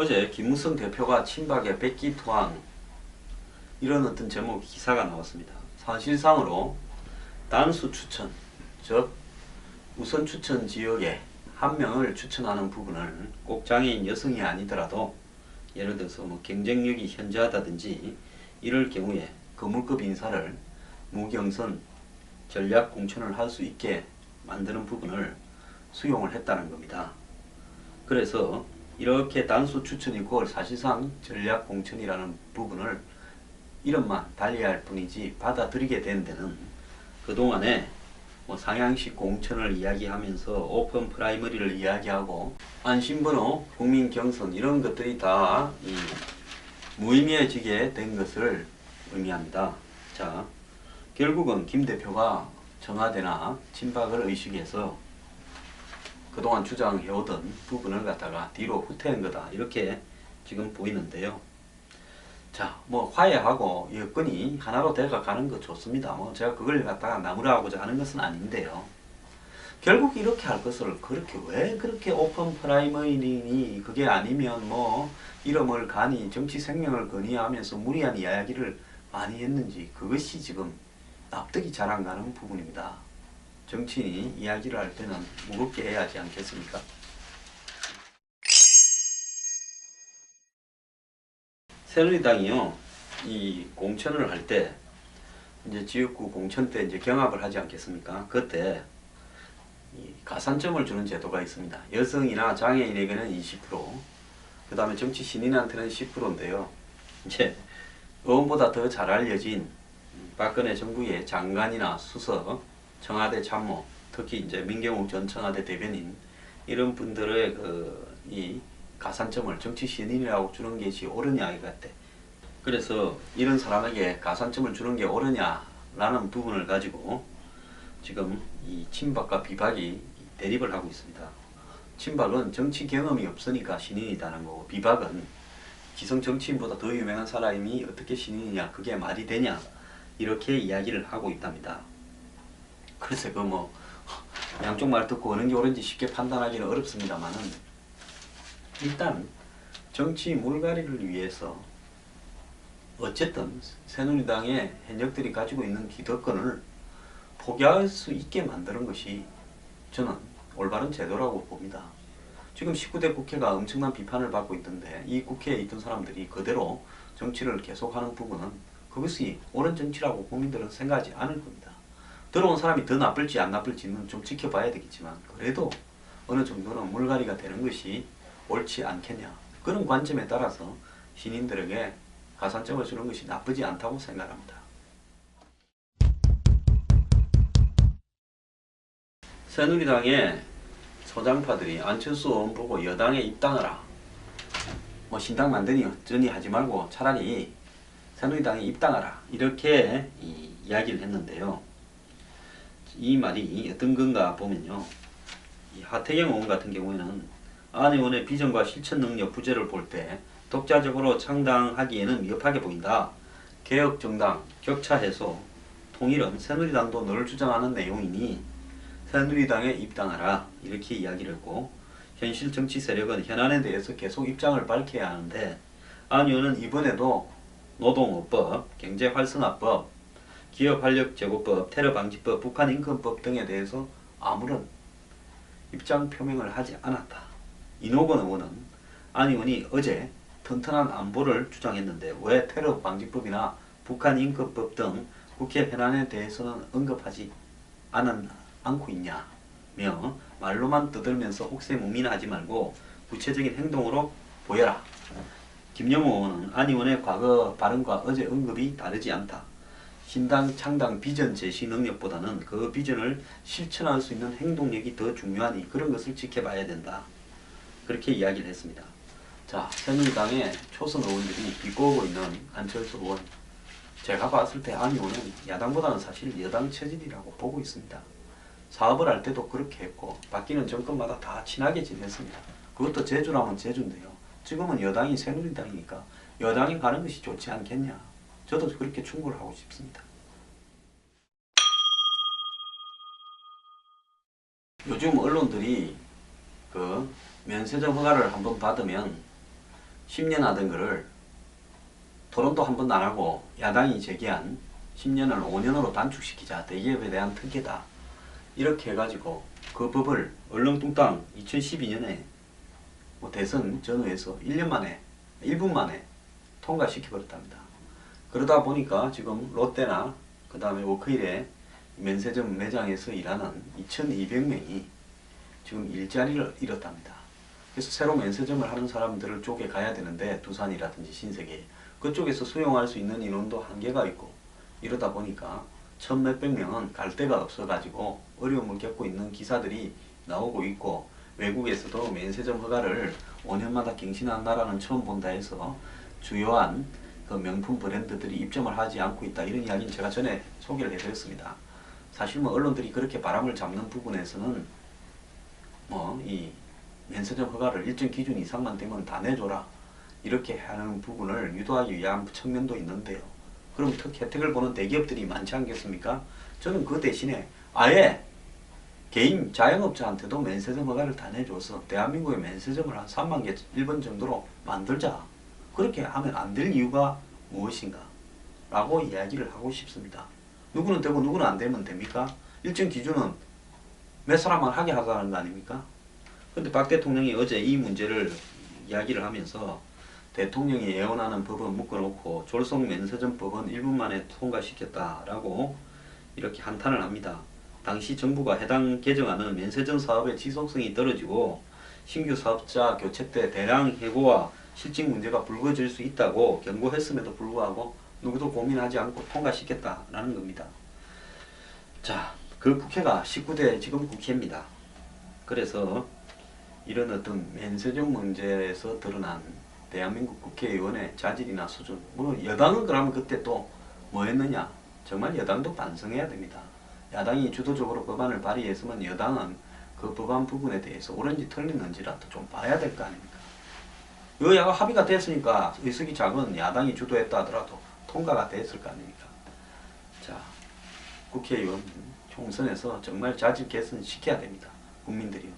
어제 김무성 대표가 친박의 백기투항 이런 어떤 제목 기사가 나왔습니다. 사실상으로 단수 추천, 즉 우선 추천 지역에 한 명을 추천하는 부분을 꼭 장애인 여성이 아니더라도 예를 들어서 뭐 경쟁력이 현저하다든지 이럴 경우에 거물급 인사를 무경선 전략 공천을 할 수 있게 만드는 부분을 수용을 했다는 겁니다. 그래서 이렇게 단수 추천이고 사실상 전략 공천이라는 부분을 이름만 달리할 뿐이지 받아들이게 된 데는 그동안에 뭐 상향식 공천을 이야기하면서 오픈 프라이머리를 이야기하고 안심번호, 국민경선 이런 것들이 다 무의미해지게 된 것을 의미합니다. 자, 결국은 김 대표가 청와대나 친박을 의식해서 그동안 주장해오던 부분을 갖다가 뒤로 후퇴한 거다 이렇게 지금 보이는데요. 자, 뭐 화해하고 여건이 하나로 돼가는 거 좋습니다. 뭐 제가 그걸 갖다가 나무라고자 하는 것은 아닌데요. 결국 이렇게 할 것을 그렇게 왜 그렇게 오픈 프라이머리 그게 아니면 뭐 이름을 가니 정치 생명을 건의하면서 무리한 이야기를 많이 했는지 그것이 지금 납득이 잘 안 가는 부분입니다. 정치인이 이야기를 할 때는 무겁게 해야 하지 않겠습니까? 새누리당이요, 이 공천을 할 때, 이제 지역구 공천 때 이제 경합을 하지 않겠습니까? 그때 이 가산점을 주는 제도가 있습니다. 여성이나 장애인에게는 20%, 그 다음에 정치 신인한테는 10%인데요. 이제 의원보다 더 잘 알려진 박근혜 정부의 장관이나 수석, 청와대 참모, 특히 이제 민경욱 전 청와대 대변인 이런 분들의 이 가산점을 정치 신인이라고 주는 것이 옳으냐 이것때. 그래서 이런 사람에게 가산점을 주는 게 옳으냐라는 부분을 가지고 지금 이 친박과 비박이 대립을 하고 있습니다. 친박은 정치 경험이 없으니까 신인이다는 거고, 비박은 기성 정치인보다 더 유명한 사람이 어떻게 신인이냐, 그게 말이 되냐, 이렇게 이야기를 하고 있답니다. 그래서 그 뭐 양쪽 말 듣고 어느 게 옳은지 쉽게 판단하기는 어렵습니다만은 일단 정치 물갈이를 위해서 어쨌든 새누리당의 현역들이 가지고 있는 기득권을 포기할 수 있게 만드는 것이 저는 올바른 제도라고 봅니다. 지금 19대 국회가 엄청난 비판을 받고 있던데 이 국회에 있던 사람들이 그대로 정치를 계속하는 부분은 그것이 옳은 정치라고 국민들은 생각하지 않을 겁니다. 들어온 사람이 더 나쁠지 안 나쁠지는 좀 지켜봐야 되겠지만 그래도 어느 정도는 물갈이가 되는 것이 옳지 않겠냐, 그런 관점에 따라서 신인들에게 가산점을 주는 것이 나쁘지 않다고 생각합니다. 새누리당의 소장파들이 안철수 의원 보고 여당에 입당하라, 뭐 신당 만드니 어쩌니 하지 말고 차라리 새누리당에 입당하라 이렇게 이야기를 했는데요. 이 말이 어떤 건가 보면요, 이 하태경 의원 같은 경우에는 안 의원의 비전과 실천 능력 부재를 볼 때 독자적으로 창당하기에는 미흡하게 보인다. 개혁정당, 격차 해소, 통일은 새누리당도 늘 주장하는 내용이니 새누리당에 입당하라 이렇게 이야기를 했고, 현실 정치 세력은 현안에 대해서 계속 입장을 밝혀야 하는데 안 의원은 이번에도 노동업법, 경제활성화법, 기업활력제고법, 테러방지법, 북한인권법 등에 대해서 아무런 입장 표명을 하지 않았다. 이노건 의원은 안 의원이 어제 튼튼한 안보를 주장했는데 왜 테러방지법이나 북한인권법 등 국회 현안에 대해서는 언급하지 않고 있냐며 말로만 떠들면서 혹세무민하지 말고 구체적인 행동으로 보여라. 김영호 의원은 안 의원의 과거 발언과 어제 언급이 다르지 않다. 신당 창당 비전 제시 능력보다는 그 비전을 실천할 수 있는 행동력이 더 중요하니 그런 것을 지켜봐야 된다. 그렇게 이야기를 했습니다. 자, 새누리당의 초선 의원들이 비꼬고 있는 안철수 의원, 제가 봤을 때 안 의원은 야당보다는 사실 여당 체질이라고 보고 있습니다. 사업을 할 때도 그렇게 했고 바뀌는 정권마다 다 친하게 지냈습니다. 그것도 제주라면 제주인데요. 지금은 여당이 새누리당이니까 여당이 가는 것이 좋지 않겠냐. 저도 그렇게 충고를 하고 싶습니다. 요즘 언론들이 그 면세점 허가를 한번 받으면 10년 하던 거를 토론도 한 번도 안 하고 야당이 제기한 10년을 5년으로 단축시키자. 대기업에 대한 특혜다. 이렇게 해가지고 그 법을 얼렁뚱땅 2012년에 뭐 대선 전후에서 1년 만에 1분 만에 통과시켜버렸답니다. 그러다 보니까 지금 롯데나 그 다음에 워크힐의 면세점 매장에서 일하는 2200명이 지금 일자리를 잃었답니다. 그래서 새로 면세점을 하는 사람들 쪽에 가야 되는데 두산이라든지 신세계 그쪽에서 수용할 수 있는 인원도 한계가 있고 이러다 보니까 천 몇백 명은 갈 데가 없어가지고 어려움을 겪고 있는 기사들이 나오고 있고 외국에서도 면세점 허가를 5년마다 갱신하는 나라는 처음 본다 해서 주요한 그 명품 브랜드들이 입점을 하지 않고 있다. 이런 이야기는 제가 전에 소개를 해드렸습니다. 사실 뭐 언론들이 그렇게 바람을 잡는 부분에서는 뭐 이 면세점 허가를 일정 기준 이상만 되면 다 내줘라. 이렇게 하는 부분을 유도하기 위한 측면도 있는데요. 그럼 혜택을 보는 대기업들이 많지 않겠습니까? 저는 그 대신에 아예 개인 자영업자한테도 면세점 허가를 다 내줘서 대한민국의 면세점을 한 3만 개 1번 정도로 만들자. 그렇게 하면 안 될 이유가 무엇인가? 라고 이야기를 하고 싶습니다. 누구는 되고 누구는 안 되면 됩니까? 일정 기준은 몇 사람만 하게 하자는 거 아닙니까? 근데 박 대통령이 어제 이 문제를 이야기를 하면서 대통령이 예언하는 법은 묶어놓고 졸속 면세점 법은 1분 만에 통과시켰다라고 이렇게 한탄을 합니다. 당시 정부가 해당 개정안은 면세점 사업의 지속성이 떨어지고 신규 사업자 교체 때 대량 해고와 실직 문제가 불거질 수 있다고 경고했음에도 불구하고 누구도 고민하지 않고 통과시켰다라는 겁니다. 자, 그 국회가 19대 지금 국회입니다. 그래서 이런 어떤 면세점 문제에서 드러난 대한민국 국회의원의 자질이나 수준, 물론 여당은 그러면 그때 또 뭐 했느냐? 정말 여당도 반성해야 됩니다. 야당이 주도적으로 법안을 발의했으면 여당은 그 법안 부분에 대해서 옳은지 틀렸는지라도 좀 봐야 될 거 아닙니까? 여야가 합의가 됐으니까 의석이 작은 야당이 주도했다 하더라도 통과가 됐을 거 아닙니까? 자, 국회의원 총선에서 정말 자질 개선 시켜야 됩니다. 국민들이요.